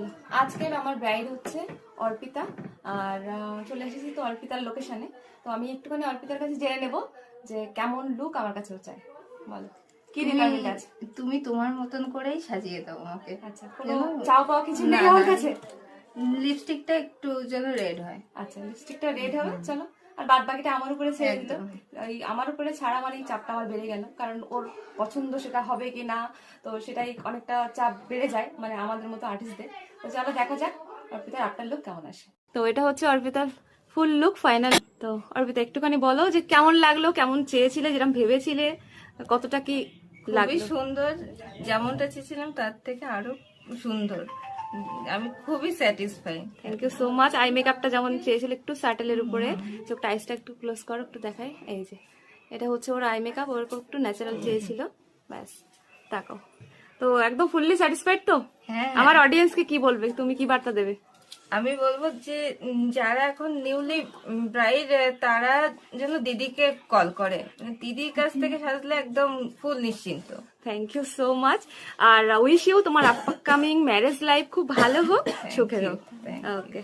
চলো, আজকের আমার ব্রাইড হচ্ছে অর্পিতা। আর চলে এসেছি তো অর্পিতার লোকেশনে। তো আমি একটুখানি অর্পিতার কাছে জেনে নেব যে কেমন লুক আমার কাছেও চাই। বলো কি রিকোয়ারমেন্ট আছে? তুমি তোমার মতন করেই সাজিয়ে দাও আমাকে। আচ্ছা, কোনো চাও পাওয়া কিছু নেই আমার কাছে? লিপস্টিকটা একটু যেন রেড হয়। আচ্ছা, লিপস্টিকটা রেড হবে, চলো। আর বাদ বাকিটা আমার উপরে ছেড়ে দিল। একদম। এই আমার উপরে ছাড়া মানে চাপটা আমার বেড়ে গেল, কারণ ওর পছন্দ সেটা হবে কি না, তো সেটাই অনেকটা চাপ বেড়ে যায় মানে আমাদের মতো আর্টিস্টদের। তো চলো দেখা যাক অর্পিতার আফটার লুক কেমন আসে। তো এটা হচ্ছে অর্পিতার ফুল লুক ফাইনাল। তো অর্পিতা একটুখানি বলো যে কেমন লাগলো, কেমন চেয়েছিলে, যেরকম ভেবেছিলে, কতটা কি খুবই লাগলো? সুন্দর, যেমনটা চেয়েছিলাম তার থেকে আরো সুন্দর। আমি খুবই satisfy. Thank you so much. I মেকআপটা যেমন চেয়েছিল একটু স্যাটেলের উপরে, চোখটা আইসটা একটু ক্লোজ করো, একটু দেখাই। এই যে এটা হচ্ছে ওর আই মেকআপ, ওর একটু ন্যাচারাল চেয়েছিল, ব্যাস। তাকাও। তো একদম ফুললি স্যাটিসফাইড তো? হ্যাঁ, আমার অডিয়েন্সকে কি বলবে, তুমি কি বার্তা দেবে? আমি বলবো যে যারা এখন নিউলি ব্রাইড তারা যেন দিদিকে কল করে, মানে দিদির কাছ থেকে সাজলে একদম ফুল নিশ্চিন্ত। Thank you so much. আর উইশ ইউ তোমার আপকামিং ম্যারেজ লাইফ খুব ভালো হোক, সুখের হোক। Thank you. ওকে।